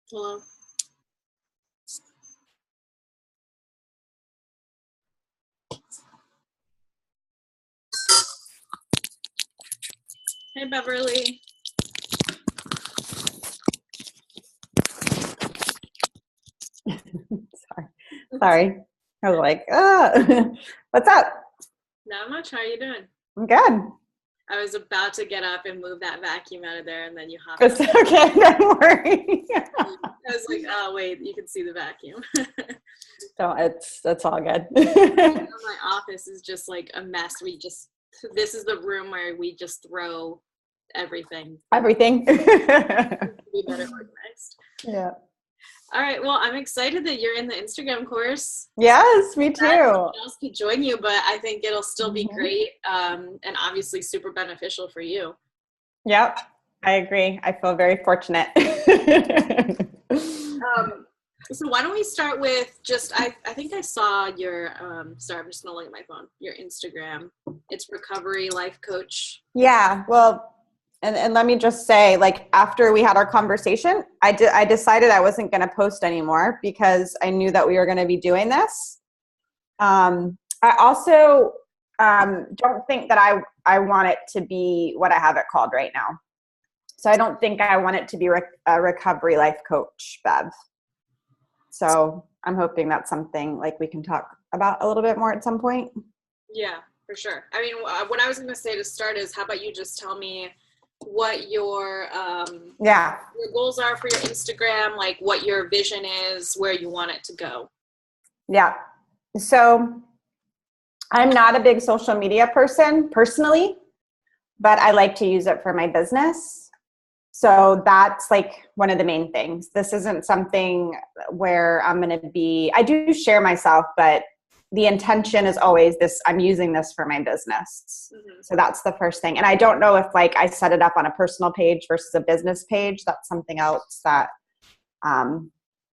Hello. Hey, Beverly. Sorry. I was like, what's up? Not much. How are you doing? I'm good. I was about to get up and move that vacuum out of there, and then you hopped It's up. okay. Don't worry. I was like, oh, wait, you can see the vacuum. Don't, it's all good. My office is just like a mess. This is the room where we just throw everything. Everything. Be better organized. Yeah. All right. Well, I'm excited that you're in the Instagram course. Yes, me That too. someone else could join you, but I think it'll still be Mhm. great, and obviously super beneficial for you. Yep. I agree. I feel very fortunate. So why don't we start with I think I saw your, sorry, I'm just gonna look at my phone, your Instagram. It's Recovery Life Coach. Yeah. Well, and let me just say, like, after we had our conversation, I decided I wasn't going to post anymore because I knew that we were going to be doing this. I also don't think that I want it to be what I have it called right now. So I don't think I want it to be a recovery life coach, Bev. So I'm hoping that's something like we can talk about a little bit more at some point. Yeah, for sure. I mean, what I was gonna say to start is, how about you just tell me what your goals are for your Instagram, like what your vision is, where you want it to go. Yeah. So I'm not a big social media person personally, but I like to use it for my business. So that's like one of the main things. This isn't something where I'm going to be, I do share myself, but the intention is always this, I'm using this for my business. Mm-hmm. So that's the first thing. And I don't know if like I set it up on a personal page versus a business page. That's something else that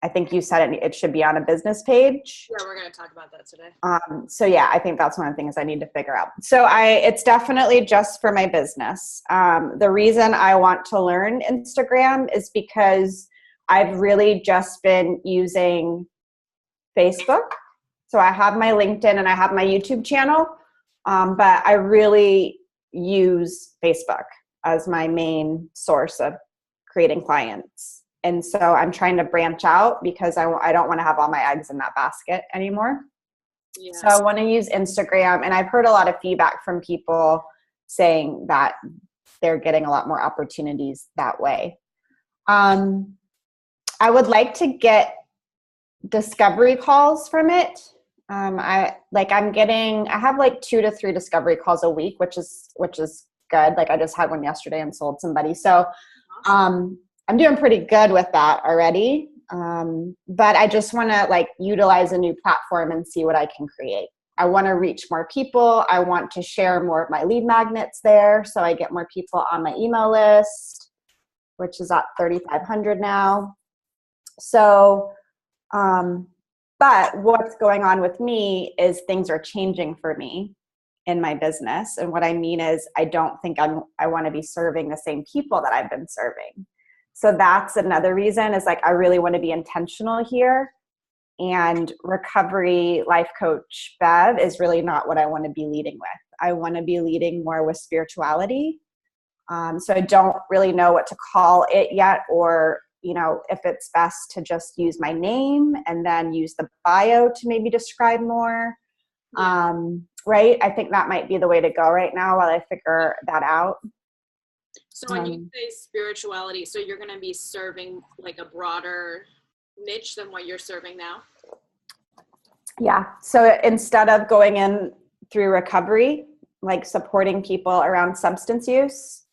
I think you said it should be on a business page. Yeah, we're going to talk about that today. So yeah, I think that's one of the things I need to figure out. So it's definitely just for my business. The reason I want to learn Instagram is because I've really just been using Facebook. So I have my LinkedIn and I have my YouTube channel, but I really use Facebook as my main source of creating clients. And so I'm trying to branch out because I don't want to have all my eggs in that basket anymore. Yeah. So I want to use Instagram. And I've heard a lot of feedback from people saying that they're getting a lot more opportunities that way. I would like to get discovery calls from it. I have like 2 to 3 discovery calls a week, which is good. Like I just had one yesterday and sold somebody. So, I'm doing pretty good with that already. But I just want to like utilize a new platform and see what I can create. I want to reach more people. I want to share more of my lead magnets there. So I get more people on my email list, which is at 3,500 now. So, but what's going on with me is things are changing for me in my business. And what I mean is I don't think I want to be serving the same people that I've been serving. So that's another reason is like, I really want to be intentional here, and recovery life coach Bev is really not what I want to be leading with. I want to be leading more with spirituality. So I don't really know what to call it yet, or, you know, if it's best to just use my name and then use the bio to maybe describe more. Yeah. Right. I think that might be the way to go right now while I figure that out. So when you say spirituality, so you're going to be serving like a broader niche than what you're serving now? Yeah. So instead of going in through recovery, like supporting people around substance use,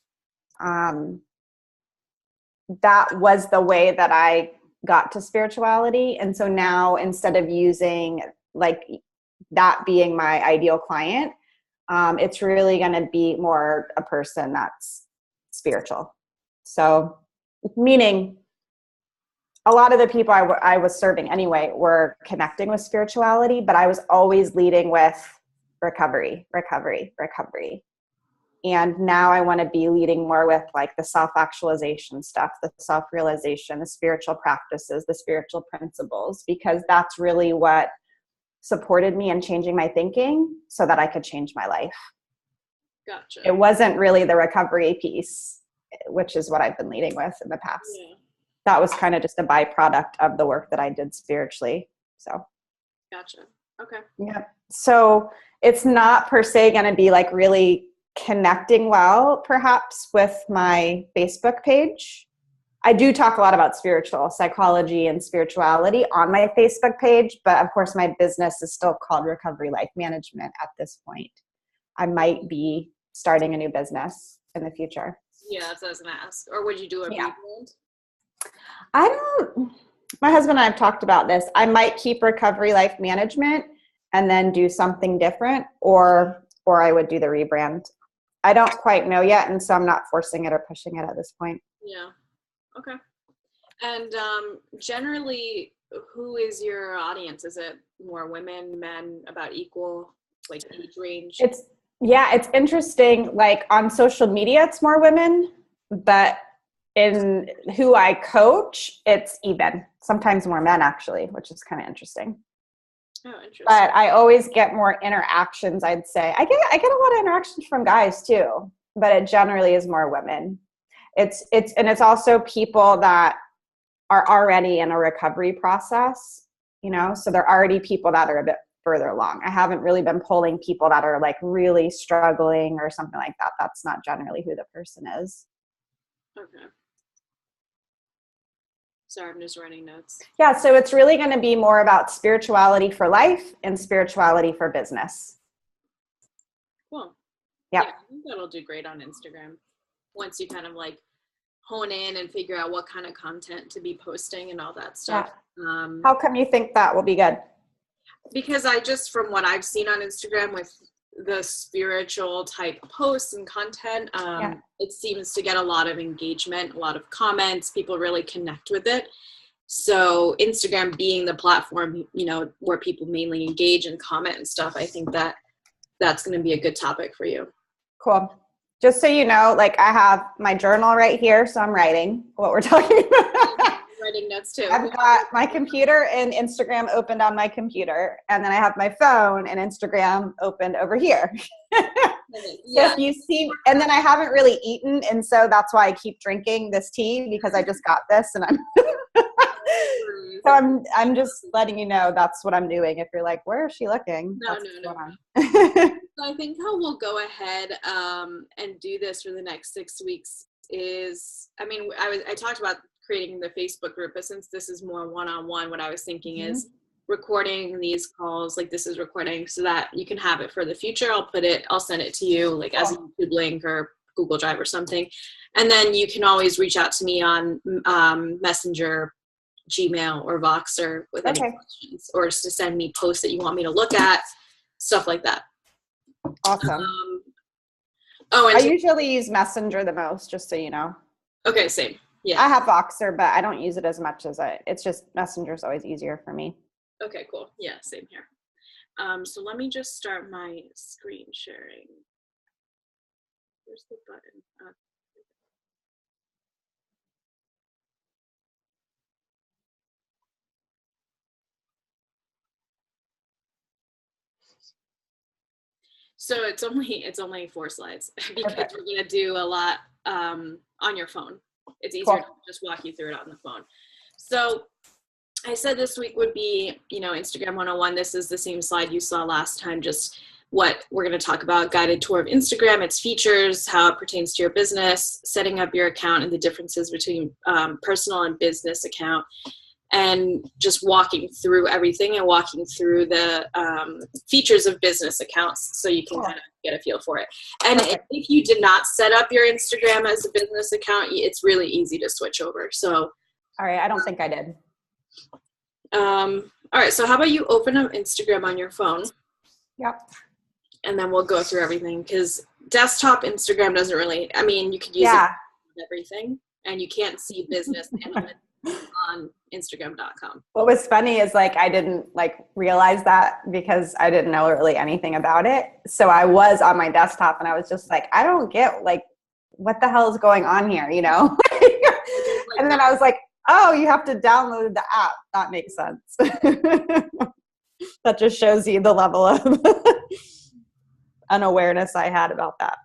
that was the way that I got to spirituality. And so now instead of using like that being my ideal client, it's really going to be more a person that's spiritual. So meaning a lot of the people I was serving anyway were connecting with spirituality, but I was always leading with recovery. And now I want to be leading more with like the self-actualization stuff, the self-realization, the spiritual practices, the spiritual principles, because that's really what supported me in changing my thinking so that I could change my life. Gotcha. It wasn't really the recovery piece, which is what I've been leading with in the past. Yeah. That was kind of just a byproduct of the work that I did spiritually. So. Gotcha. Okay. Yeah. So it's not per se going to be like really connecting well, perhaps, with my Facebook page. I do talk a lot about spiritual psychology and spirituality on my Facebook page, but of course my business is still called Recovery Life Management at this point. I might be starting a new business in the future. Yeah, that's what I was going to ask. Or would you do a rebrand? My husband and I have talked about this. I might keep Recovery Life Management and then do something different, or I would do the rebrand. I don't quite know yet, and so I'm not forcing it or pushing it at this point. Yeah. Okay. And generally, who is your audience? Is it more women, men, about equal, like age range? It's interesting. Like on social media, it's more women, but in who I coach, it's even. Sometimes more men, actually, which is kind of interesting. Oh, interesting. But I always get more interactions, I'd say. I get a lot of interactions from guys too, but it generally is more women. It's also people that are already in a recovery process, you know, so they're already people that are a bit further along. I haven't really been pulling people that are like really struggling or something like that. That's not generally who the person is. Okay. Sorry, I'm just writing notes. Yeah, so it's really going to be more about spirituality for life and spirituality for business. Cool. Yep. Yeah, I think that'll do great on Instagram. Once you kind of like hone in and figure out what kind of content to be posting and all that stuff. Yeah. How come you think that will be good? Because I just, from what I've seen on Instagram with the spiritual type posts and content, it seems to get a lot of engagement, a lot of comments, people really connect with it. So Instagram being the platform, you know, where people mainly engage and comment and stuff, I think that that's going to be a good topic for you. Cool. Just so you know, like I have my journal right here, so I'm writing what we're talking about. Writing notes too. I've got my computer and Instagram opened on my computer, and then I have my phone and Instagram opened over here. Yeah. So if you see, and then I haven't really eaten, and so that's why I keep drinking this tea, because I just got this, and I'm just letting you know that's what I'm doing. If you're like, where is she looking? No. So I think how we'll go ahead and do this for the next 6 weeks is, I mean, I talked about creating the Facebook group, but since this is more one-on-one, what I was thinking is recording these calls, like this is recording, so that you can have it for the future. I'll send it to you like as a YouTube link or Google Drive or something. And then you can always reach out to me on Messenger, Gmail, or Voxer with any questions, or just to send me posts that you want me to look at, stuff like that. Awesome. And I usually use Messenger the most, just so you know. Okay, same. Yeah. I have Voxer, but I don't use it as much as it's just Messenger is always easier for me. Okay, cool. Yeah, same here. So let me just start my screen sharing. Where's the button? So it's only 4 slides because we're going to do a lot on your phone. It's easier to just walk you through it on the phone. So I said this week would be, you know, Instagram 101. This is the same slide you saw last time, just what we're going to talk about: guided tour of Instagram, its features, how it pertains to your business, setting up your account and the differences between personal and business account, and just walking through everything and walking through the features of business accounts so you can kind of get a feel for it. And if you did not set up your Instagram as a business account, it's really easy to switch over. So, all right, I don't think I did. All right, so how about you open up Instagram on your phone? Yep. And then we'll go through everything, because desktop Instagram doesn't really, I mean, you could use it for everything, and you can't see business on Instagram.com. What was funny is like I didn't like realize that because I didn't know really anything about it. So I was on my desktop and I was just like, I don't get like what the hell is going on here, you know? And then I was like, oh, you have to download the app. That makes sense. That just shows you the level of unawareness I had about that.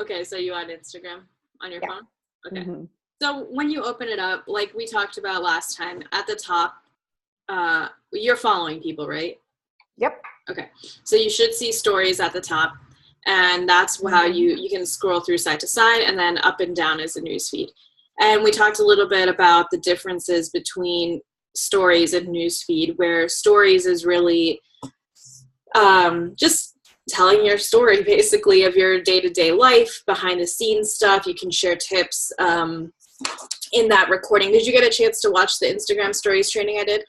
Okay, so you on Instagram on your phone? Okay. Mm-hmm. So when you open it up, like we talked about last time, at the top, you're following people, right? Yep. Okay. So you should see stories at the top, and that's how you can scroll through side to side, and then up and down is a newsfeed. And we talked a little bit about the differences between stories and newsfeed, where stories is really just telling your story basically of your day-to-day life, behind the scenes stuff. You can share tips in that recording. Did you get a chance to watch the Instagram stories training I did?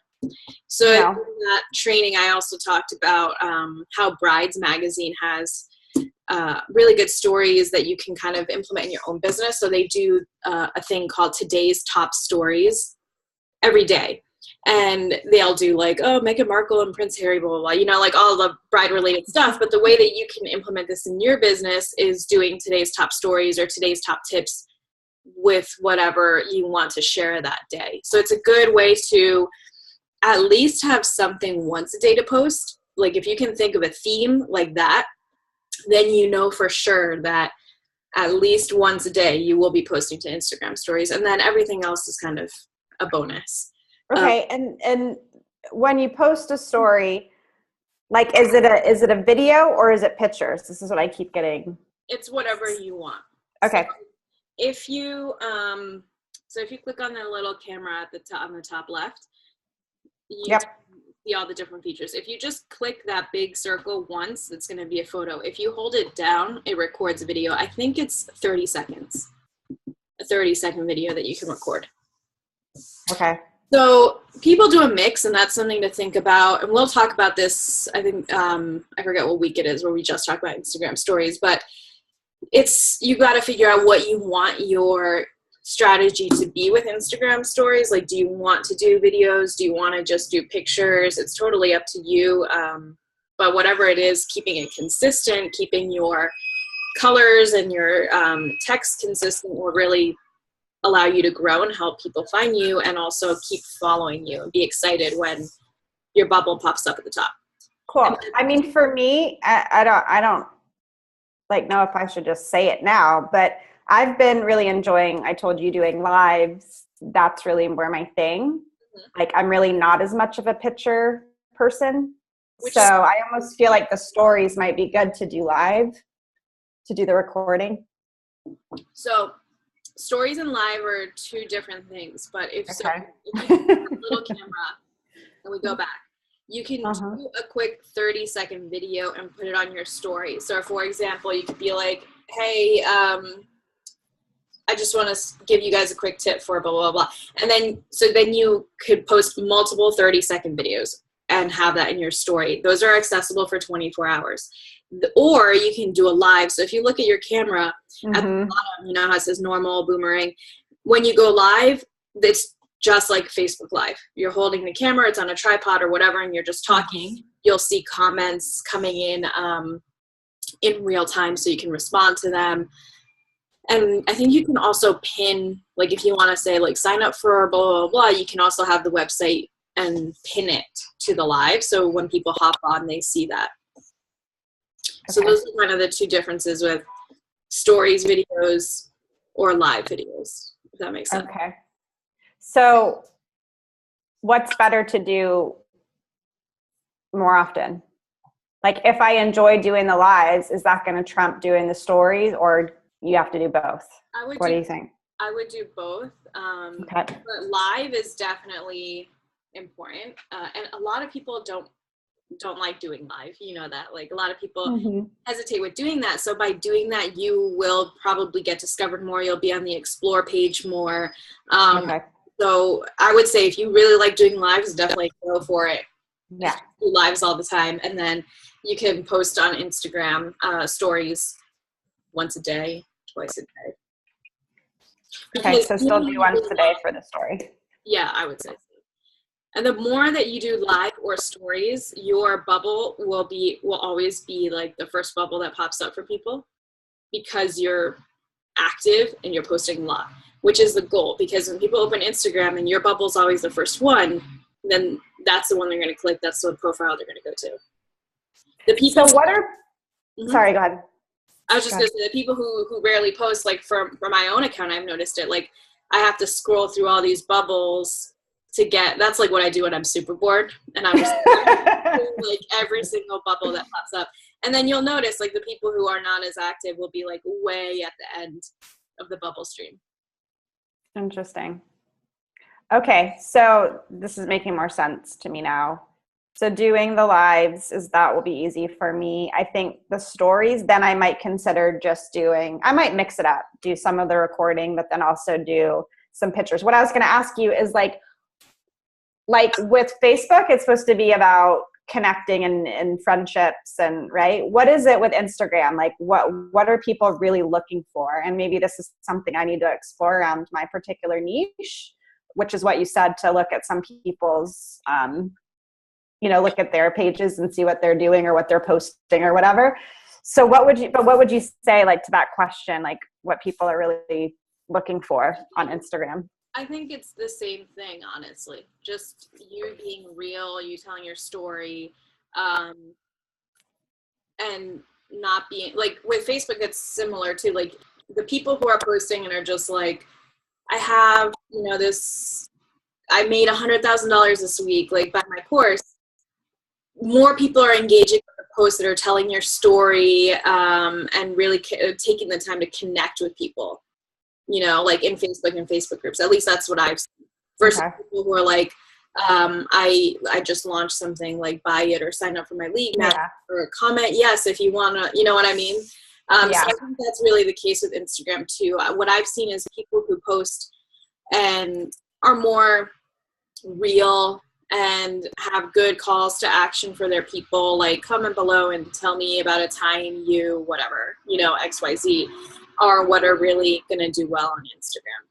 So in that training, I also talked about how Brides Magazine has really good stories that you can kind of implement in your own business. So they do a thing called Today's Top Stories every day. And they'll do like, oh, Meghan Markle and Prince Harry, blah, blah, blah, you know, like all the bride-related stuff. But the way that you can implement this in your business is doing today's top stories or today's top tips with whatever you want to share that day. So it's a good way to at least have something once a day to post. Like if you can think of a theme like that, then you know for sure that at least once a day you will be posting to Instagram stories. And then everything else is kind of a bonus. Okay, and when you post a story, like is it a video or is it pictures? This is what I keep getting. It's whatever you want. Okay. So if you click on the little camera at the top on the top left, you see all the different features. If you just click that big circle once, it's going to be a photo. If you hold it down, it records a video. I think it's 30 seconds. A 30-second video that you can record. Okay. So people do a mix, and that's something to think about. And we'll talk about this, I think, I forget what week it is where we just talk about Instagram stories, but you got to figure out what you want your strategy to be with Instagram stories. Like, do you want to do videos? Do you want to just do pictures? It's totally up to you. But whatever it is, keeping it consistent, keeping your colors and your text consistent will really allow you to grow and help people find you, and also keep following you and be excited when your bubble pops up at the top. Cool. I mean, for me, I don't like know if I should just say it now, but I've been really enjoying, I told you, doing lives. That's really more my thing. Mm-hmm. Like I'm really not as much of a picture person. So I almost feel like the stories might be good to do live, to do the recording. So stories and live are two different things, but if you have a little camera and we go back, you can do a quick 30-second video and put it on your story. So for example, you could be like, hey, I just want to give you guys a quick tip for blah, blah, blah. And then you could post multiple 30-second videos and have that in your story. Those are accessible for 24 hours. Or you can do a live. So if you look at your camera at the bottom, you know how it says normal, boomerang. When you go live, it's just like Facebook Live. You're holding the camera, it's on a tripod or whatever, and you're just talking. You'll see comments coming in real time so you can respond to them. And I think you can also pin, like if you want to say like sign up for blah, blah, blah, you can also have the website and pin it to the live. So when people hop on, they see that. So those are kind of the two differences with stories videos or live videos, if that makes sense. Okay. So what's better to do more often? Like if I enjoy doing the lives, is that going to trump doing the stories, or you have to do both? What do you think? I would do both. But live is definitely important. And a lot of people don't like doing live, you know that. Like a lot of people hesitate with doing that. So by doing that, you will probably get discovered more. You'll be on the explore page more. So I would say if you really like doing lives, definitely go for it. Yeah, do lives all the time, and then you can post on Instagram stories once a day, twice a day. Okay, so still do once a day for the story. Yeah, I would say so. And the more that you do live or stories, your bubble will always be like the first bubble that pops up for people because you're active and you're posting a lot, which is the goal. Because when people open Instagram and your bubble's always the first one, then that's the one they're going to click. That's the profile they're going to go to. The people. So what are? Sorry, go ahead. I was just going to say the people who rarely post, like for my own account, I've noticed it. Like I have to scroll through all these bubbles to get. That's like what I do when I'm super bored, and I'm just like every single bubble that pops up. And then you'll notice like the people who are not as active will be like way at the end of the bubble stream. Interesting. Okay, so this is making more sense to me now. So doing the lives that will be easy for me. I think the stories, then I might consider just I might mix it up, do some of the recording, but then also do some pictures. What I was going to ask you is like with Facebook, it's supposed to be about connecting and friendships and right. What is it with Instagram? Like what are people really looking for? And maybe this is something I need to explore around my particular niche, which is what you said, to look at some people's, look at their pages and see what they're doing or what they're posting or whatever. So what would you say like to that question, like what people are really looking for on Instagram? I think it's the same thing, honestly. Just you being real, you telling your story, and not being like with Facebook. It's similar to like the people who are posting and are just like, I have this. I made $100,000 this week, like by my course. More people are engaging with the posts that are telling your story, and really taking the time to connect with people. Like in Facebook and Facebook groups. At least that's what I've seen. Versus people who are like, I just launched something, like buy it or sign up for my league now, or comment yes if you want to, you know what I mean? So I think that's really the case with Instagram too. What I've seen is people who post and are more real and have good calls to action for their people, like comment below and tell me about a time you, whatever, XYZ, are what are really going to do well on Instagram.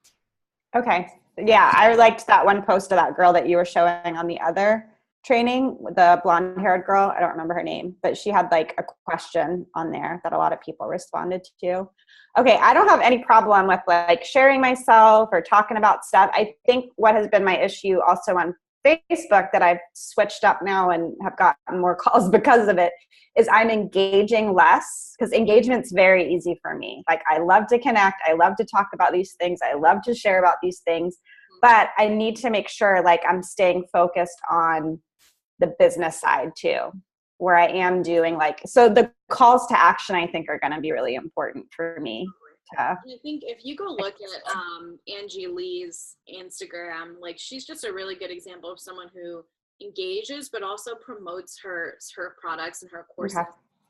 Okay. Yeah, I liked that one post of that girl that you were showing on the other training, the blonde-haired girl. I don't remember her name, but she had like a question on there that a lot of people responded to. Okay, I don't have any problem with like sharing myself or talking about stuff. I think what has been my issue also on Facebook that I've switched up now and have gotten more calls because of it is I'm engaging less, because engagement's very easy for me. Like I love to connect. I love to talk about these things. I love to share about these things, but I need to make sure like I'm staying focused on the business side too, where I am doing so the calls to action I think are going to be really important for me. I think if you go look at Angie Lee's Instagram, like she's just a really good example of someone who engages but also promotes her products and her courses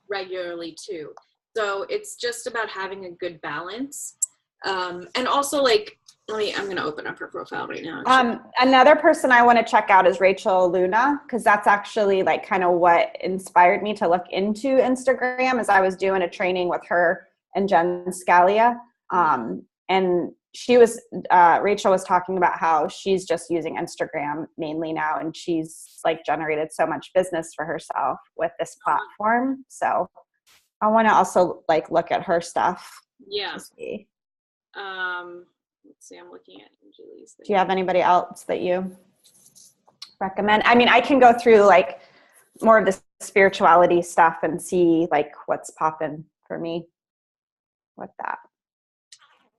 regularly too. So it's just about having a good balance. And also like I'm going to open up her profile right now. Another person I want to check out is Rachel Luna, because that's actually like kind of what inspired me to look into Instagram. As I was doing a training with her and Jen Scalia. And Rachel was talking about how she's just using Instagram mainly now, and she's like generated so much business for herself with this platform. So I want to also like look at her stuff. Yeah. Let's see, I'm looking at Angelie's thing. Do you have anybody else that you recommend? I mean, I can go through like more of the spirituality stuff and see like what's popping for me with that.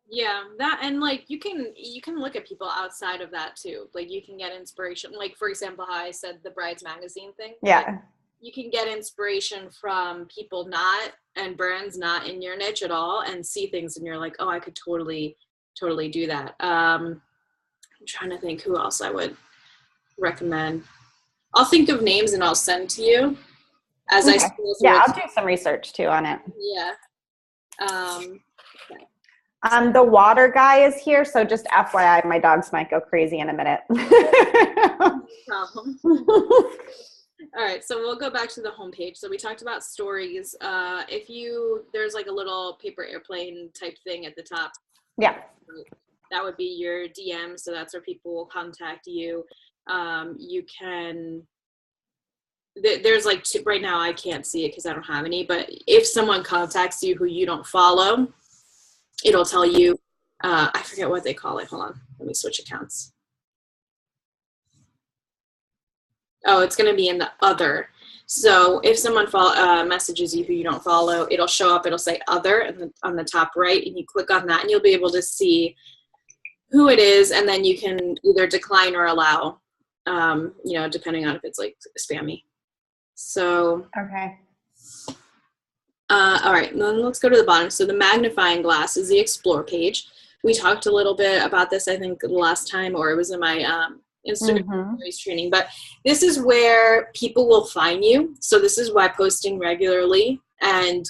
Yeah, that, and like you can look at people outside of that too. Like you can get inspiration, like for example how I said the Brides magazine thing. Yeah. Like, you can get inspiration from people and brands not in your niche at all, and see things and you're like, oh, I could totally do that. I'm trying to think who else I would recommend. I'll think of names and I'll send to you as I scroll through. Yeah, I'll do some research too on it. Yeah. The water guy is here, so just FYI, my dogs might go crazy in a minute. No problem. All right, so we'll go back to the homepage. So we talked about stories. There's like a little paper airplane type thing at the top. Yeah. That would be your DM. So that's where people will contact you. You can, there's like two, right now I can't see it because I don't have any, but if someone contacts you who you don't follow, it'll tell you, I forget what they call it. Hold on. Let me switch accounts. Oh, it's going to be in the other. So if someone messages you who you don't follow, it'll show up, it'll say other on the top right, and you click on that and you'll be able to see who it is, and then you can either decline or allow, depending on if it's like spammy. So, okay. All right, then let's go to the bottom. So the magnifying glass is the explore page. We talked a little bit about this, I think, the last time, or it was in my Instagram training, but this is where people will find you. So this is why posting regularly and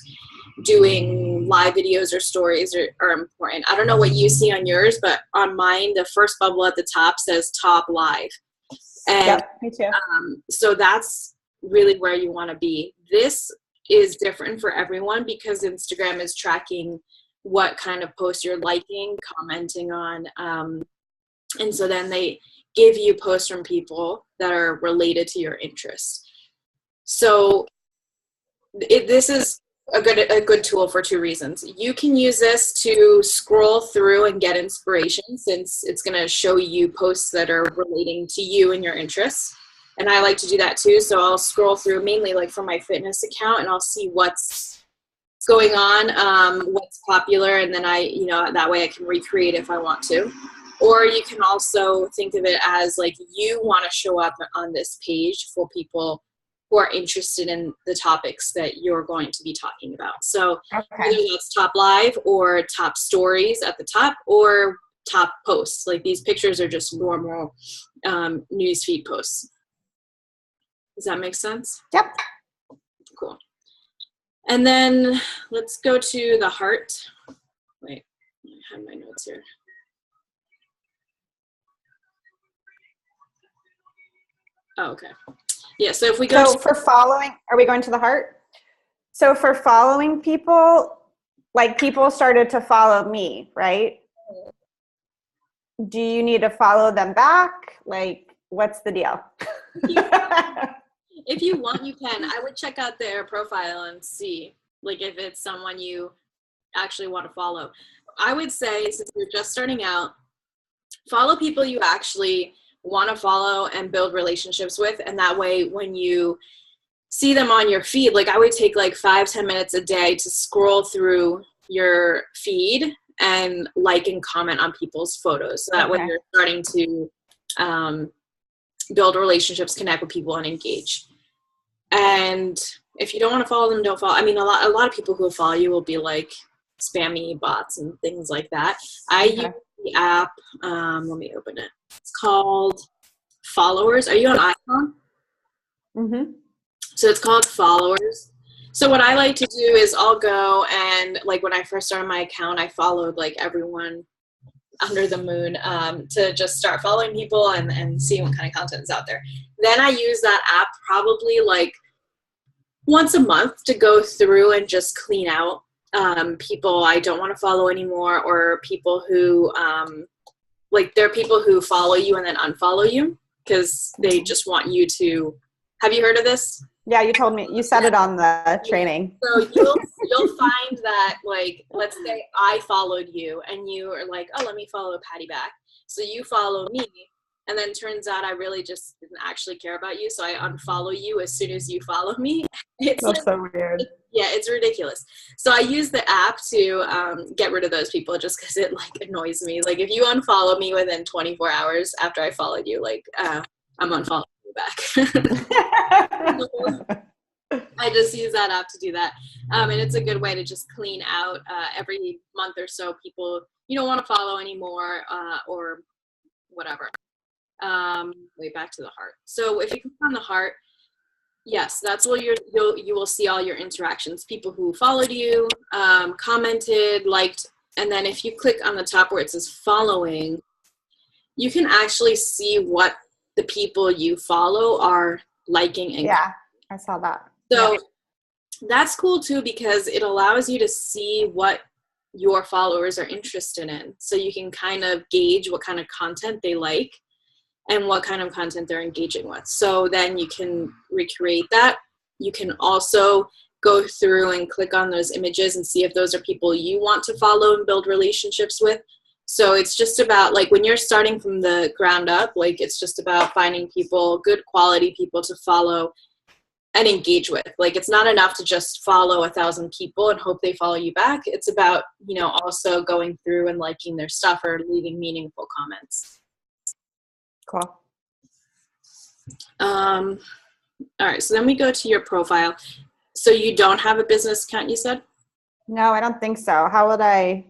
doing live videos or stories are important. I don't know what you see on yours, but on mine, the first bubble at the top says top live. And yep, me too. So that's really where you want to be. This is different for everyone because Instagram is tracking what kind of posts you're liking, commenting on. And so then they give you posts from people that are related to your interests. So this is a good tool for two reasons. You can use this to scroll through and get inspiration, since it's going to show you posts that are relating to you and your interests. And I like to do that too. So I'll scroll through mainly like for my fitness account, and I'll see what's going on, what's popular. And then that way I can recreate if I want to. Or you can also think of it as like you want to show up on this page for people who are interested in the topics that you're going to be talking about. So whether that's top live or top stories at the top or top posts, like these pictures are just normal newsfeed posts. Does that make sense? Yep. Cool. And then let's go to the heart. Wait, I have my notes here. Oh, okay. Yeah, so if we go for following, are we going to the heart? So for following people, like people started to follow me, right? Do you need to follow them back? Like, what's the deal? If you want, you can. I would check out their profile and see, like, if it's someone you actually want to follow. I would say, since you're just starting out, follow people you actually want to follow and build relationships with. And that way, when you see them on your feed, like I would take like 5-10 minutes a day to scroll through your feed and like and comment on people's photos. So that way you're starting to build relationships, connect with people, and engage. And if you don't want to follow them, don't follow. I mean, a lot of people who will follow you will be like spammy bots and things like that. I use the app. Let me open it. It's called Followers. Are you on iPhone? Mm-hmm. So it's called Followers. So what I like to do is I'll go and, like, when I first started my account, I followed like everyone under the moon to just start following people and seeing what kind of content is out there. Then I use that app probably like once a month to go through and just clean out people I don't want to follow anymore, or people who like there are people who follow you and then unfollow you because they just want you to. Have you heard of this? Yeah, you told me. You said it on the training. So you'll find that, like, let's say I followed you and you are like, oh, let me follow Patty back. So you follow me, and then turns out I really just didn't actually care about you, so I unfollow you as soon as you follow me. That's so weird. Yeah, it's ridiculous. So I use the app to get rid of those people just because it like annoys me. Like if you unfollow me within 24 hours after I followed you, like I'm unfollowing you back. I just use that app to do that. And it's a good way to just clean out every month or so people you don't want to follow anymore or whatever. Way back to the heart. So if you click on the heart, yes, that's where you will see all your interactions. People who followed you, commented, liked, and then if you click on the top where it says following, you can actually see what the people you follow are liking and I saw that. So that's cool too, because it allows you to see what your followers are interested in. So you can kind of gauge what kind of content they like and what kind of content they're engaging with. So then you can recreate that. You can also go through and click on those images and see if those are people you want to follow and build relationships with. So it's just about, like, when you're starting from the ground up, like, it's just about finding people, good quality people to follow and engage with. Like, it's not enough to just follow 1,000 people and hope they follow you back. It's about, you know, also going through and liking their stuff or leaving meaningful comments. Cool. All right, so then we go to your profile. So you don't have a business account, you said? No, I don't think so. How would I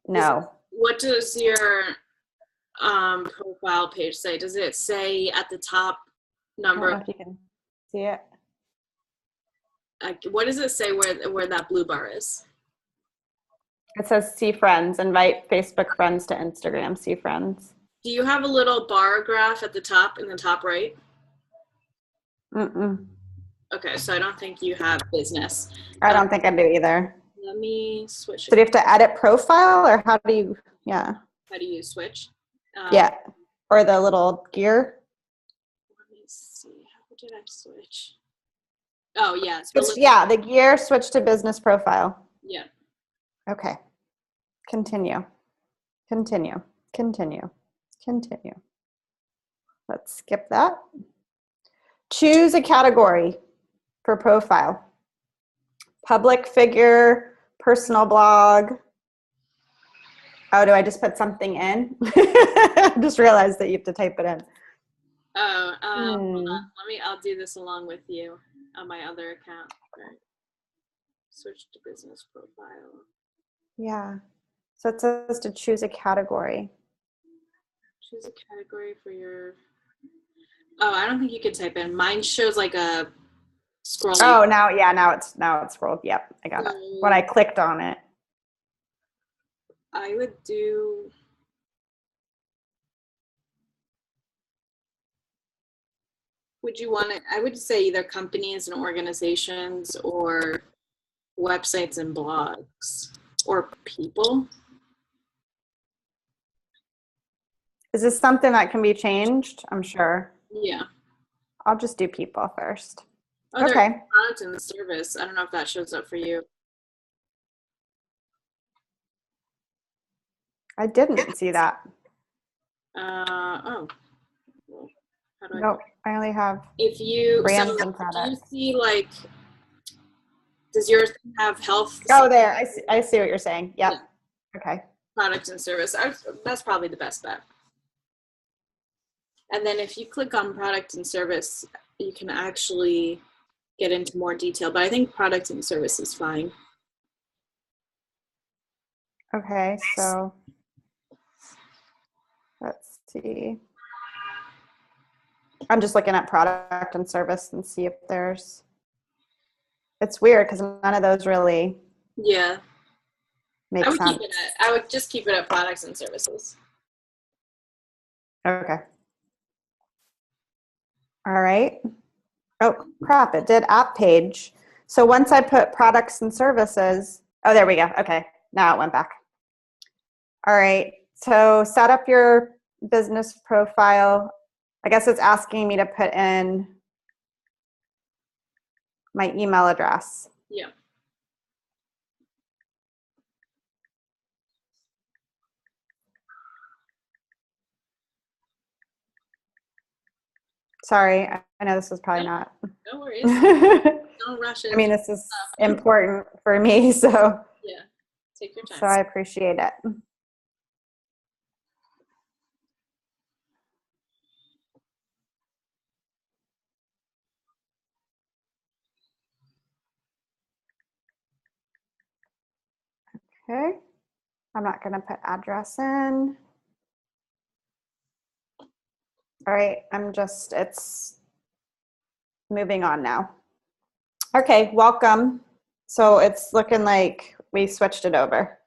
know? What does your profile page say? Does it say at the top number? I don't know if you can see it. What does it say where that blue bar is? It says see friends, invite Facebook friends to Instagram, see friends. Do you have a little bar graph at the top, in the top right? Mm-mm. Okay, so I don't think you have business. I don't think I do either. Let me switch. So do you have to edit profile, or how do you, How do you switch? Yeah, or the little gear? Let me see. How did I switch? Oh, yeah. The gear, switch to business profile. Yeah. Okay. Continue. Let's skip that. Choose a category for profile. Public figure, personal blog. Oh, do I just put something in? I just realized that you have to type it in. Oh, hold on. I'll do this along with you on my other account. Right. Switch to business profile. Yeah. So it says to choose a category. Choose a category for your. Oh, I don't think you can type in. Mine shows like a scrolling. Oh, now it's scrolled. Yep, I got it. When I clicked on it. I would do. Would you want it? I would say either companies and organizations or websites and blogs or people. Is this something that can be changed? I'm sure. Yeah. I'll just do people first. Oh, okay. Product and service. I don't know if that shows up for you. I didn't see that. Oh. Nope. I only have if you brands and products. Do you see, like, does yours have health? Oh, there. I see what you're saying. Yep. Yeah. Okay. Product and service. That's probably the best bet. And then if you click on product and service, you can actually get into more detail. But I think product and service is fine. Okay, so let's see. I'm just looking at product and service and see if there's. It's weird because none of those really. Yeah. Make sense. I would just keep it at products and services. Okay. All right. Oh, crap. It did app page. So once I put products and services, oh, there we go. Okay. Now it went back. All right. So set up your business profile. I guess it's asking me to put in my email address. Yeah. Sorry, I know this is probably not. No worries. Don't rush it. I mean, this is important for me, so. Yeah, take your time. So I appreciate it. Okay, I'm not going to put address in. All right, it's moving on now. Okay, welcome. So it's looking like we switched it over.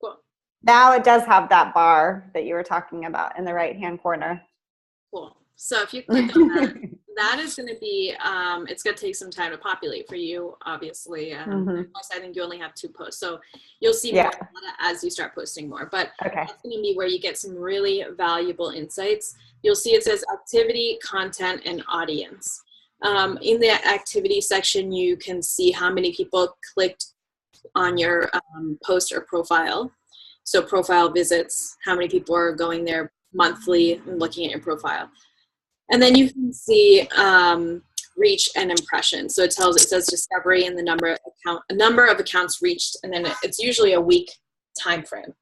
Cool. Now it does have that bar that you were talking about in the right-hand corner. Cool. So if you click on that, that is going to be, it's going to take some time to populate for you, obviously. Plus, I think you only have 2 posts. So you'll see more as you start posting more. But that's going to be where you get some really valuable insights. You'll see it says activity, content, and audience. In the activity section, you can see how many people clicked on your post or profile. So profile visits, how many people are going there monthly and looking at your profile. And then you can see reach and impressions. So it says discovery and the number of accounts reached, and then it's usually a week time frame.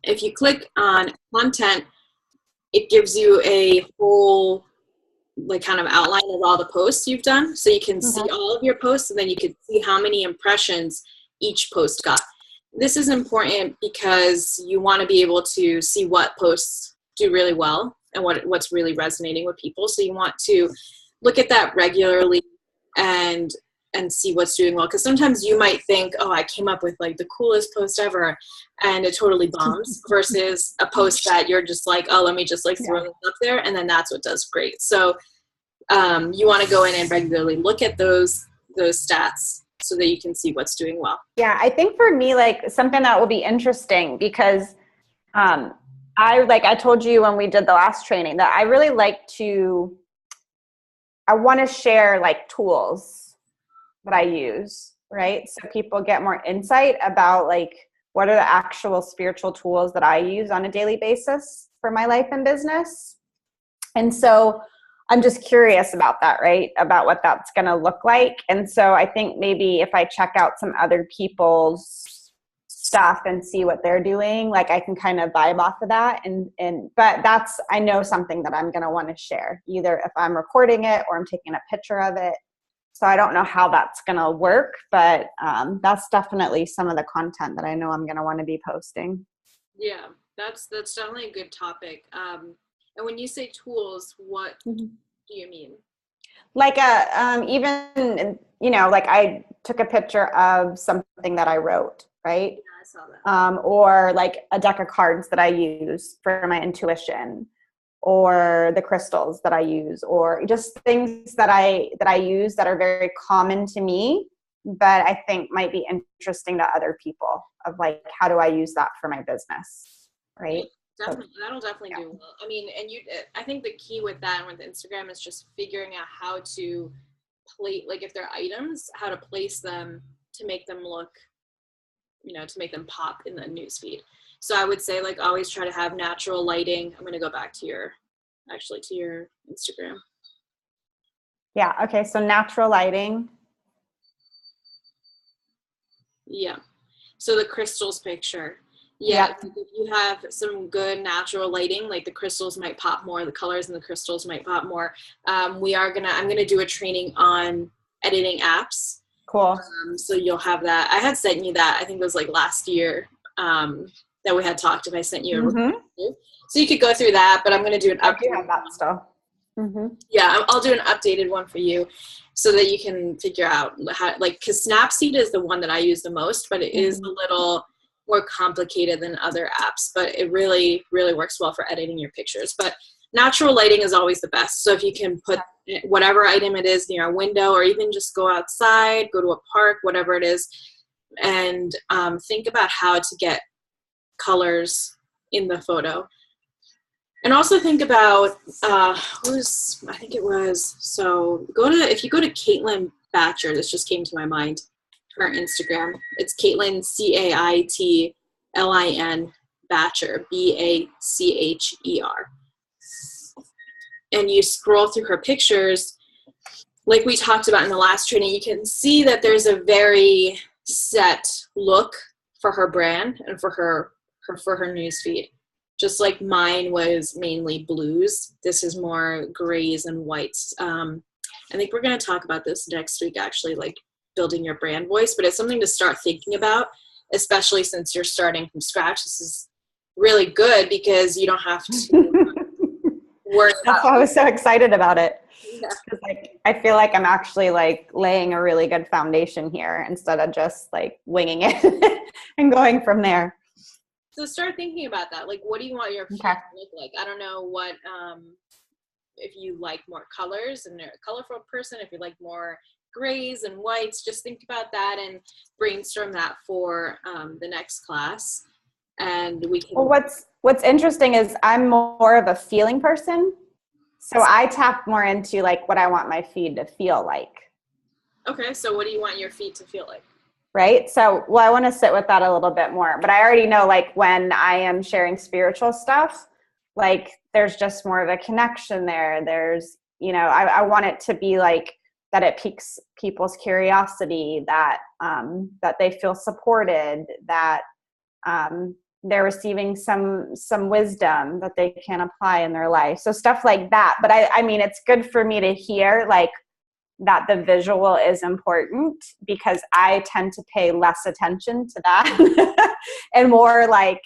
If you click on content, it gives you a whole like kind of outline of all the posts you've done. So you can see all of your posts, and then you can see how many impressions each post got. This is important because you want to be able to see what posts do really well and what's really resonating with people. So you want to look at that regularly and see what's doing well. Because sometimes you might think, oh, I came up with like the coolest post ever, and it totally bombs, versus a post that you're just like, oh, let me just like throw this up there, and then that's what does great. So you want to go in and regularly look at those stats so that you can see what's doing well. Yeah, I think for me, like something that will be interesting, because I told you when we did the last training that I really I want to share like tools that I use, right? So people get more insight about like what are the actual spiritual tools that I use on a daily basis for my life and business. And so I'm just curious about that, right? About what that's going to look like. And so I think maybe if I check out some other people's stuff and see what they're doing, like I can kind of vibe off of that. But that's, I know something that I'm going to want to share, either if I'm recording it or I'm taking a picture of it. So I don't know how that's going to work, but that's definitely some of the content that I know I'm going to want to be posting. Yeah, that's definitely a good topic. And when you say tools, what do you mean? Like even, like I took a picture of something that I wrote, right? Yeah, I saw that. Or like a deck of cards that I use for my intuition, or the crystals that I use, or just things that I use that are very common to me, but I think might be interesting to other people, of like, how do I use that for my business, right? Definitely, that'll definitely do well. I mean, and I think the key with that and with Instagram is just figuring out how to play, like if they're items, how to place them to make them look, to make them pop in the newsfeed. So I would say like always try to have natural lighting. I'm going to go back to your Instagram. Yeah. Okay. So natural lighting. Yeah. So the crystals picture. Yeah, if you have some good natural lighting, like the crystals might pop more, the colors in the crystals might pop more. I'm gonna do a training on editing apps. Cool. So you'll have that. I had sent you that, I think it was like last year, that we had talked, if I sent you a review. So you could go through that, but I'm gonna do an update. I do have that stuff. Yeah, I'll do an updated one for you so that you can figure out how, like, because Snapseed is the one that I use the most, but it is a little more complicated than other apps, but it really, really works well for editing your pictures. But natural lighting is always the best. So if you can put whatever item it is near a window, or even just go outside, go to a park, whatever it is, and think about how to get colors in the photo. And also think about, if you go to Caitlin Batcher, this just came to my mind, her Instagram. It's Caitlin, Caitlin Batcher, Bacher. And you scroll through her pictures, like we talked about in the last training, you can see that there's a very set look for her brand and for her newsfeed. Just like mine was mainly blues, this is more grays and whites. I think we're going to talk about this next week, actually, like building your brand voice, but it's something to start thinking about, especially since you're starting from scratch. This is really good because you don't have to worry. That's why I was so excited about it. Because I feel like I'm actually like laying a really good foundation here instead of just like winging it and going from there. So start thinking about that. Like, what do you want your feed to look like? I don't know what, if you like more colors and you're a colorful person, if you like more grays and whites, just think about that and brainstorm that for the next class. And we can. Well, what's interesting is I'm more of a feeling person. So I tap more into like what I want my feed to feel like. Okay. So what do you want your feed to feel like? Right. So, well, I want to sit with that a little bit more, but I already know like when I am sharing spiritual stuff, like there's just more of a connection there. There's, you know, I want it to be like that it piques people's curiosity, that, that they feel supported, that, they're receiving some wisdom that they can apply in their life. So stuff like that. But I mean, it's good for me to hear like that the visual is important, because I tend to pay less attention to that and more like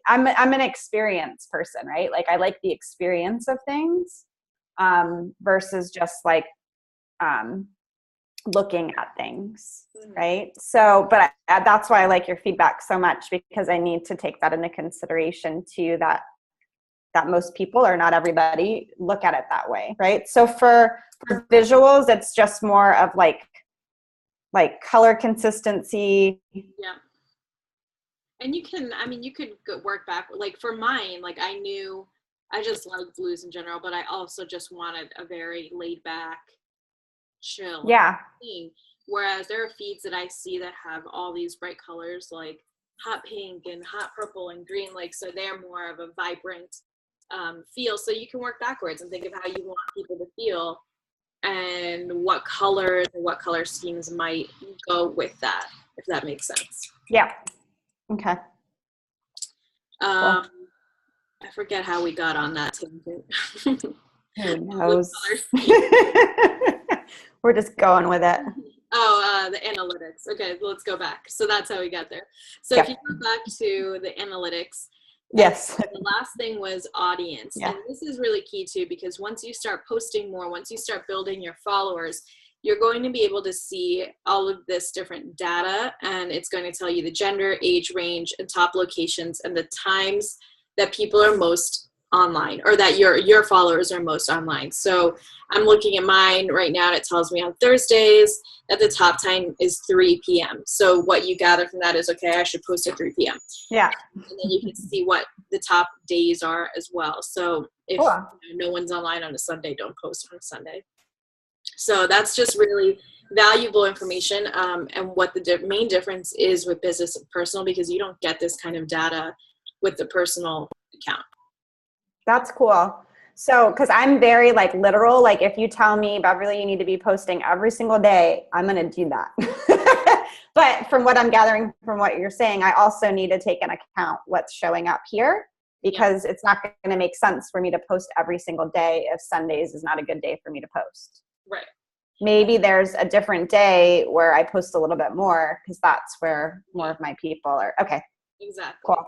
I'm an experience person, right? Like I like the experience of things versus just like looking at things, right? So, but that's why I like your feedback so much, because I need to take that into consideration too, that most people, or not everybody, look at it that way, right? So for visuals, it's just more of like color consistency. Yeah. And you can, I mean, you could work back, like for mine, like I knew I just like blues in general, but I also just wanted a very laid back, chill thing. Whereas there are feeds that I see that have all these bright colors, like hot pink and hot purple and green, like, so they're more of a vibrant feel. So you can work backwards and think of how you want people to feel and what colors or what color schemes might go with that, if that makes sense. Yeah. Okay. Cool. I forget how we got on that tangent. Who knows? We're just going with it. Oh, the analytics. Okay, let's go back. So that's how we got there. So if you go back to the analytics, yes. The last thing was audience. Yeah. And this is really key too, because once you start posting more, once you start building your followers, you're going to be able to see all of this different data, and it's going to tell you the gender, age range, and top locations, and the times that people are most online, or that your followers are most online. So I'm looking at mine right now, and it tells me on Thursdays that the top time is 3 p.m. So what you gather from that is, okay, I should post at 3 p.m. Yeah. And then you can see what the top days are as well. So if no one's online on a Sunday, don't post on a Sunday. So that's just really valuable information, and what the main difference is with business and personal, because you don't get this kind of data with the personal account. That's cool. So, because I'm very like literal, like if you tell me, Beverly, you need to be posting every single day, I'm going to do that. But from what I'm gathering from what you're saying, I also need to take into account what's showing up here, because it's not going to make sense for me to post every single day if Sundays is not a good day for me to post. Right. Maybe there's a different day where I post a little bit more, because that's where more of my people are. Okay. Exactly. Cool.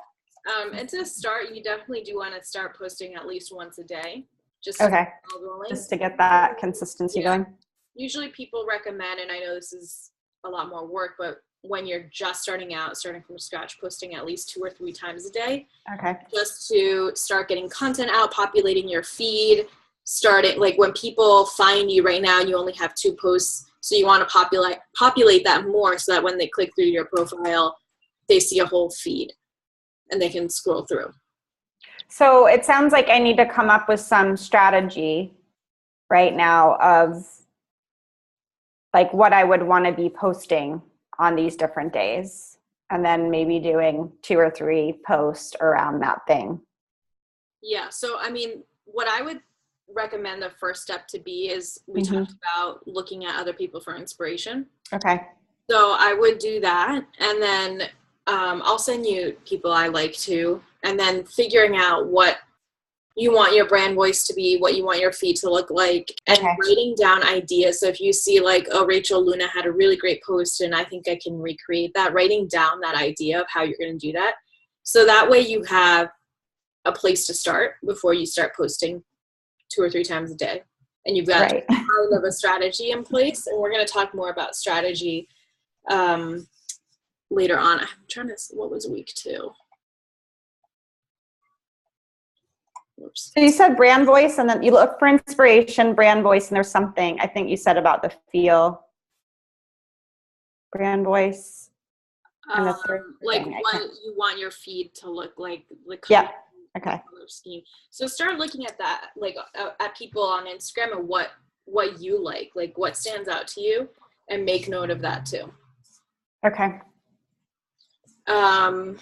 And to start, you definitely do want to start posting at least once a day. Just to get that consistency going. Usually people recommend, and I know this is a lot more work, but when you're just starting from scratch, posting at least 2 or 3 times a day. Okay. Just to start getting content out, populating your feed, starting, like when people find you right now and you only have 2 posts, so you want to populate that more, so that when they click through your profile, they see a whole feed and they can scroll through. So it sounds like I need to come up with some strategy right now of like what I would want to be posting on these different days, and then maybe doing 2 or 3 posts around that thing. Yeah. So, I mean, what I would recommend the first step to be is we talked about looking at other people for inspiration. Okay. So I would do that. And then I'll send you people I like to, and then figuring out what you want your brand voice to be, what you want your feed to look like, and writing down ideas. So if you see like, oh, Rachel Luna had a really great post and I think I can recreate that, writing down that idea of how you're going to do that. So that way you have a place to start before you start posting 2 or 3 times a day. And you've got kind of a strategy in place. And we're going to talk more about strategy later on. I'm trying to, what was week 2? Oops. So you said brand voice, and then you look for inspiration, brand voice, and there's something I think you said about the feel. Brand voice. And the like what you want your feed to look like, the color, yeah. Okay. color scheme. So start looking at that, like at people on Instagram and what you like what stands out to you, and make note of that too. Okay. I'm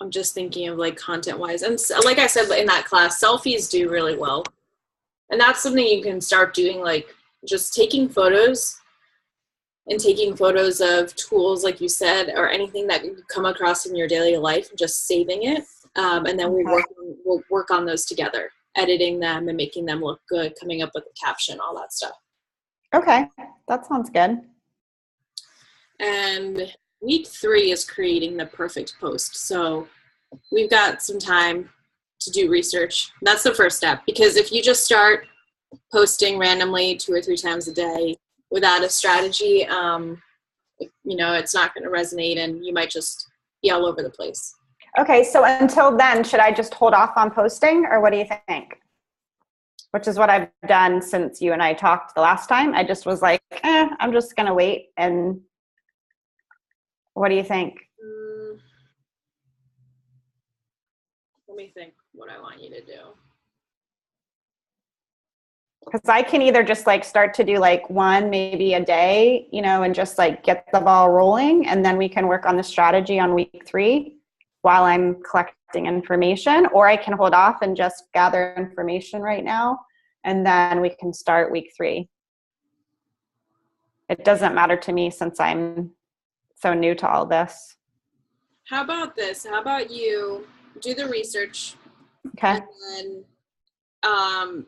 just thinking of like content wise, and like I said in that class, selfies do really well, and that's something you can start doing, like just taking photos of tools, like you said, or anything that you come across in your daily life, and just saving it, and then we'll work on those together, editing them and making them look good, coming up with a caption, all that stuff. Okay, that sounds good. And week 3 is creating the perfect post. So we've got some time to do research. That's the first step, because if you just start posting randomly 2 or 3 times a day without a strategy, it's not going to resonate, and you might just be all over the place. Okay, so until then, should I just hold off on posting, or what do you think? Which is what I've done since you and I talked the last time. I just was like, I'm just going to wait. And what do you think? Let me think what I want you to do. Because I can either just like start to do like one, maybe a day, and just like get the ball rolling. And then we can work on the strategy on week 3 while I'm collecting information, or I can hold off and just gather information right now. And then we can start week 3. It doesn't matter to me since I'm so new to all this. How about this? How about you do the research? Okay. And then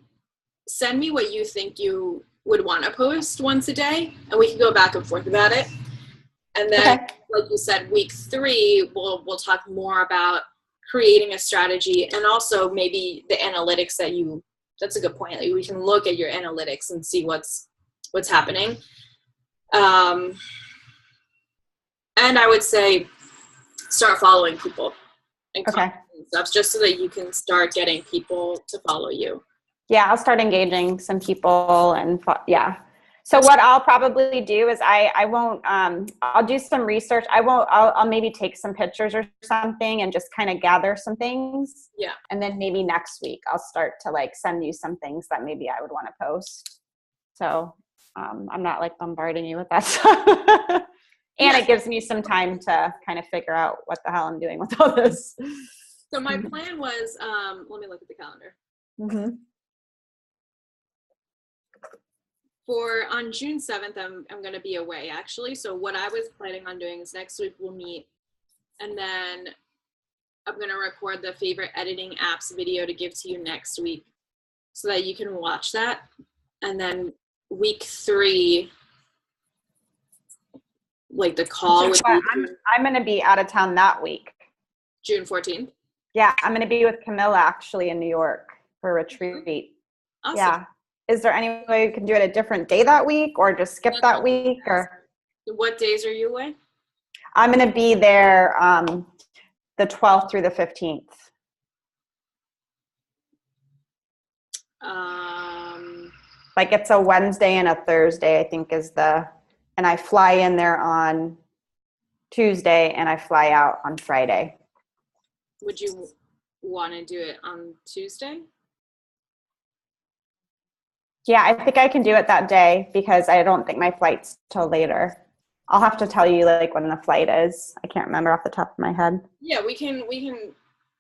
send me what you think you would want to post once a day, and we can go back and forth about it. And then, like you said, week 3, we'll talk more about creating a strategy, and also maybe the analytics that's a good point. Like, we can look at your analytics and see what's happening. And I would say start following people and stuff, just so that you can start getting people to follow you. Yeah, I'll start engaging some people, and So what I'll probably do is I won't, I'll do some research. I'll maybe take some pictures or something and just kind of gather some things. Yeah. And then maybe next week I'll start to like send you some things that maybe I would want to post. So I'm not like bombarding you with that stuff. And it gives me some time to kind of figure out what the hell I'm doing with all this. So my plan was, let me look at the calendar. Mm-hmm. On June 7th, I'm going to be away, actually. So what I was planning on doing is next week we'll meet, and then I'm going to record the favorite editing apps video to give to you next week so that you can watch that. And then week 3, like the call. I'm going to be out of town that week. June 14th? Yeah, I'm going to be with Camilla actually in New York for a retreat. Awesome. Yeah. Is there any way you can do it a different day that week, or just skip that week? Or what days are you away? I'm going to be there the 12th through the 15th. Like it's a Wednesday and a Thursday, I think and I fly in there on Tuesday and I fly out on Friday. Would you want to do it on Tuesday? Yeah, I think I can do it that day because I don't think my flight's till later. I'll have to tell you like when the flight is. I can't remember off the top of my head. Yeah, we can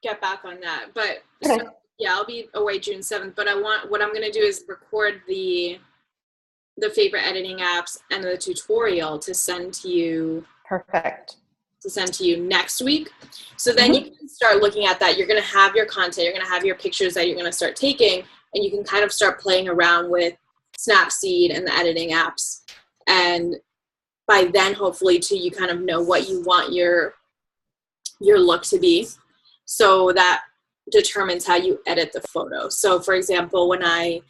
get back on that. But okay. So, yeah, I'll be away June 7th. But what I'm gonna do is record the favorite editing apps and the tutorial to send to you. Perfect. To send to you next week. So then you can start looking at that. You're gonna have your content. You're gonna have your pictures that you're gonna start taking. And you can kind of start playing around with Snapseed and the editing apps. And by then, hopefully, too, you kind of know what you want your look to be. So that determines how you edit the photo. So, for example, when I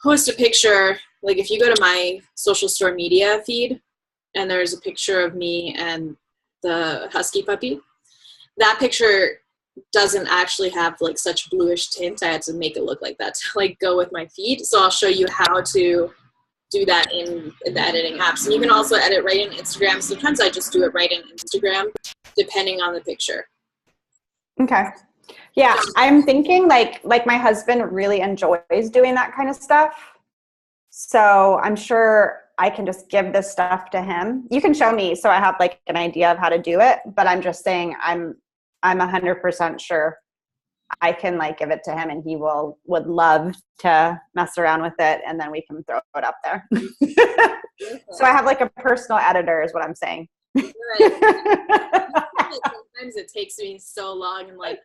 post a picture, like if you go to my social store media feed, and there's a picture of me and the husky puppy. That picture doesn't actually have like such bluish tint. I had to make it look like that to like go with my feed. So I'll show you how to do that in the editing apps. And you can also edit right in Instagram. Sometimes I just do it right in Instagram, depending on the picture. Okay. Yeah, I'm thinking like my husband really enjoys doing that kind of stuff. So I'm sure I can just give this stuff to him. You can show me so I have like an idea of how to do it, but I'm just saying I'm 100% sure I can like give it to him and he would love to mess around with it and then we can throw it up there. So I have like a personal editor is what I'm saying. Sometimes it takes me so long and like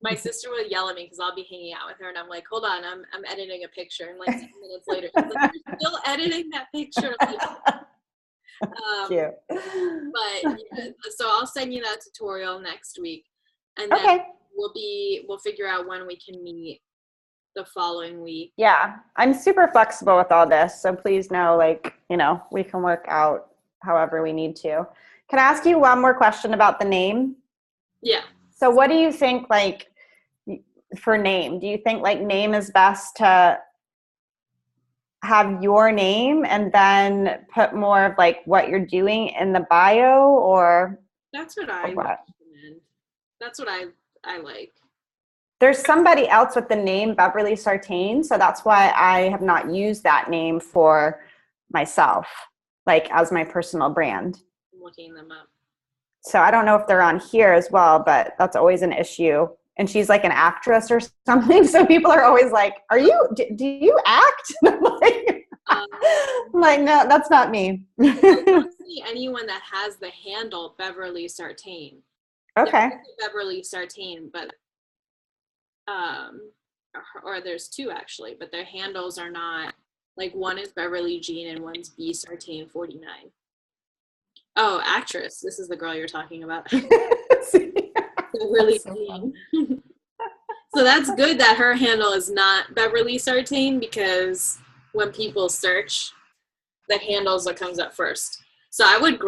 my sister would yell at me because I'll be hanging out with her and I'm like, hold on, I'm editing a picture, and like 10 minutes later she's like, you're still editing that picture. Like, cute. But yeah, so I'll send you that tutorial next week, and then we'll figure out when we can meet the following week. Yeah, I'm super flexible with all this, so please know, like, you know, we can work out however we need to. Can I ask you one more question about the name? Yeah. So what do you think, like, for name? Do you think, like, name is best to have your name and then put more of, like, what you're doing in the bio, or? That's what I recommend. That's what I like. There's somebody else with the name Beverly Sartain, so that's why I have not used that name for myself, like, as my personal brand. I'm looking them up. So I don't know if they're on here as well, but that's always an issue. And she's like an actress or something. So people are always like, do you act? I'm like, no, that's not me. I don't see anyone that has the handle Beverly Sartain. Okay. Beverly Sartain, but, or there's two actually, but their handles are not, like one is Beverly Jean and one's B Sartain 49. Oh, actress. This is the girl you're talking about. Beverly Jean. So that's good that her handle is not Beverly Sartain, because when people search, the handle's what comes up first. So I would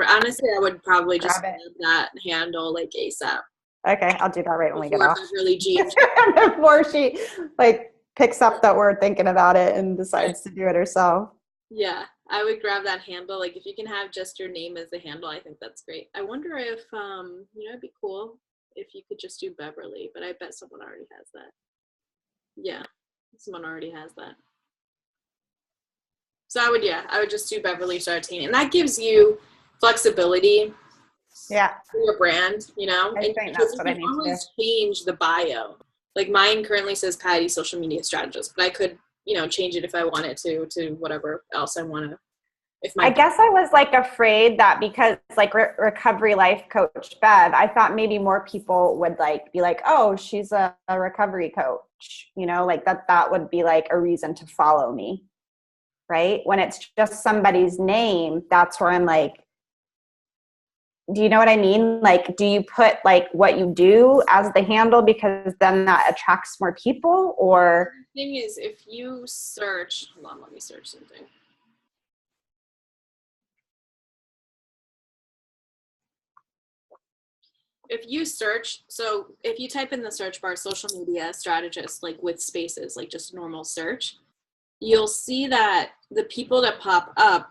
probably just grab that handle like ASAP. Okay, I'll do that right when we get off. Beverly Jean. Before she like picks up that we're thinking about it and decides to do it herself. Yeah, I would grab that handle. Like if you can have just your name as the handle, I think that's great. I wonder if it'd be cool if you could just do Beverly, but I bet someone already has that. Yeah, someone already has that. So I would just do Beverly Sartain, and that gives you flexibility. Yeah. For your brand, you know. I think that's what I need to do. Change the bio. Like mine currently says Patty, social media strategist, but I could, change it if I wanted to whatever else I want to. I guess I was like afraid that because like recovery life coach Bev, I thought maybe more people would like be like, oh, she's a recovery coach, like that would be like a reason to follow me, right? When it's just somebody's name, that's where I'm like, do you know what I mean? Like, do you put like what you do as the handle because then that attracts more people? Or the thing is, if you search, hold on, let me search something. If you search, so if you type in the search bar social media strategist, like with spaces, like just normal search, you'll see that the people that pop up,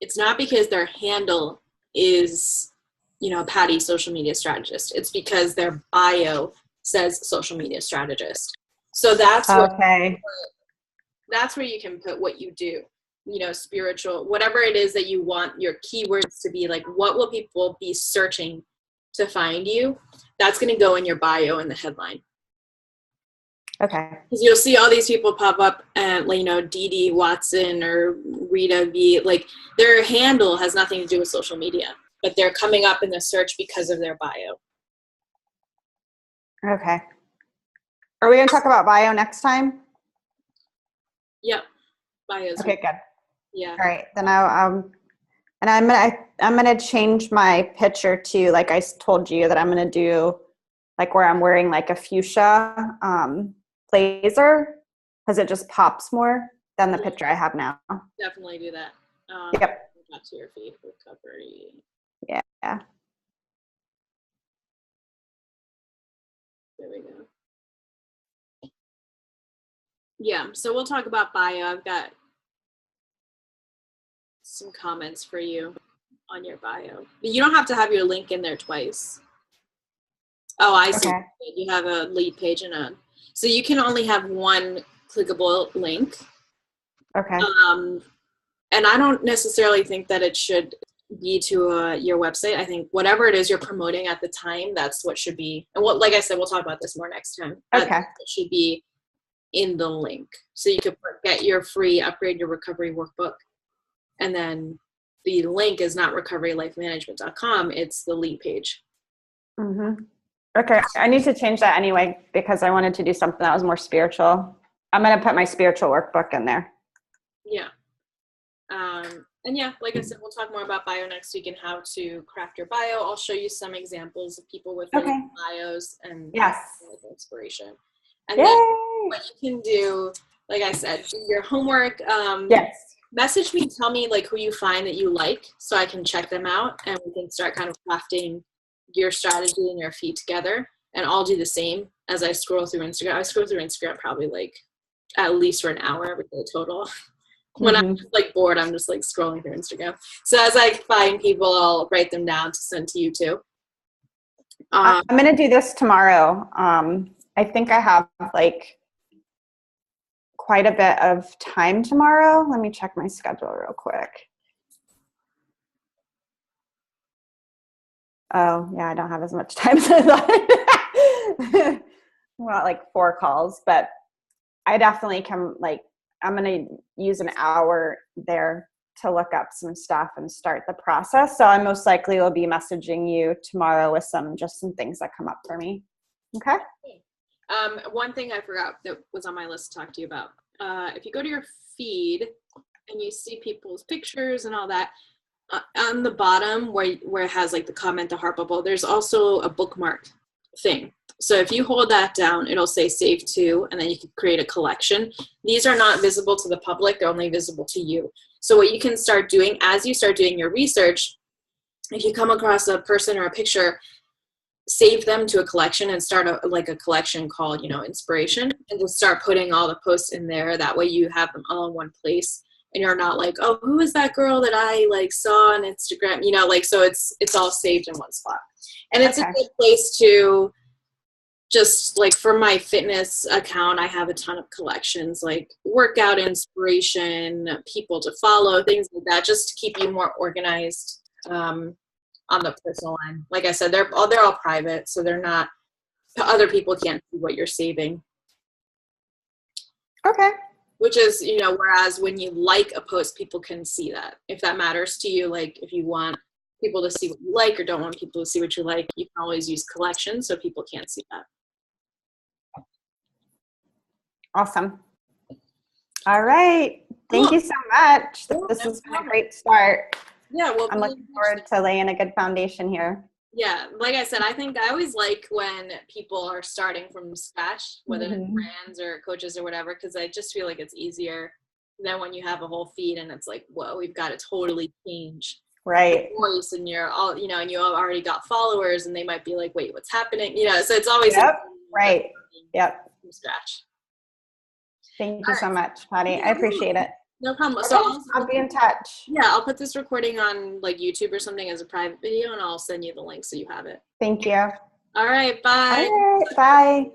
it's not because their handle is, Patty social media strategist. It's because their bio says social media strategist. So that's that's where you can put what you do, spiritual, whatever it is that you want your keywords to be, like what will people be searching to find you. That's going to go in your bio in the headline. Okay. Because you'll see all these people pop up and, Dee Dee Watson or Rita V, like their handle has nothing to do with social media, but they're coming up in the search because of their bio. Okay. Are we going to talk about bio next time? Yep. Bios. Okay, good. Yeah. All right. Then I'm gonna change my picture to, like I told you, that I'm gonna do like where I'm wearing like a fuchsia blazer, because it just pops more than the picture I have now. Definitely do that. Yep. Back to your feed recovery. Yeah. There we go. Yeah, so we'll talk about bio. I've got some comments for you on your bio. But you don't have to have your link in there twice. Oh, I see. Okay. You have a lead page and a... So you can only have one clickable link. Okay. And I don't necessarily think that it should be to your website. I think whatever it is you're promoting at the time, that's what should be. And what, like I said, we'll talk about this more next time. Okay. It should be in the link. So you could get your free Upgrade Your Recovery workbook. And then the link is not recoverylifemanagement.com. It's the lead page. Mm-hmm. Okay. I need to change that anyway because I wanted to do something that was more spiritual. I'm going to put my spiritual workbook in there. Yeah. And yeah, like I said, we'll talk more about bio next week and how to craft your bio. I'll show you some examples of people with bios and with inspiration. And then what you can do, like I said, do your homework. Message me, tell me like who you find that you like so I can check them out and we can start kind of crafting your strategy and your feed together. And I'll do the same as I scroll through Instagram. I scroll through Instagram probably like at least for an hour every day total. When I'm just like bored, I'm just like scrolling through Instagram. So as I find people, I'll write them down to send to you too. I'm going to do this tomorrow. I think I have like quite a bit of time tomorrow. Let me check my schedule real quick. Oh, yeah, I don't have as much time as I thought. Well, like 4 calls, but I definitely can, like, I'm going to use an hour there to look up some stuff and start the process. So I most likely will be messaging you tomorrow with some things that come up for me. Okay. One thing I forgot that was on my list to talk to you about. If you go to your feed and you see people's pictures and all that, on the bottom where it has like the comment, the heart bubble, there's also a bookmark thing. So if you hold that down, it'll say save to, and then you can create a collection. These are not visible to the public. They're only visible to you. So what you can start doing as you start doing your research, if you come across a person or a picture, save them to a collection and start a collection called, inspiration, and just start putting all the posts in there. That way you have them all in one place. And you're not like, oh, who is that girl that I like saw on Instagram? So it's all saved in one spot. And it's a good place to just like for my fitness account, I have a ton of collections, like workout inspiration, people to follow, things like that, just to keep you more organized on the personal line. Like I said, they're all private, so they're not, other people can't see what you're saving. Okay. Which is, whereas when you like a post, people can see that. If that matters to you, like if you want people to see what you like or don't want people to see what you like, you can always use collections so people can't see that. Awesome. All right. Thank you so much. This has been a great start. Yeah, well, I'm looking forward to laying a good foundation here. Yeah, like I said, I always like when people are starting from scratch, whether it's brands or coaches or whatever, because I just feel like it's easier than when you have a whole feed and it's like, whoa, we've got to totally change the voice, and you're all, and you have already got followers, and they might be like, wait, what's happening? So it's always from scratch. Thank you so much, Patty. I appreciate it. No problem. Okay, So I'll be in touch. Yeah, I'll put this recording on like YouTube or something as a private video, and I'll send you the link so you have it. Thank you. All right, bye. All right, bye.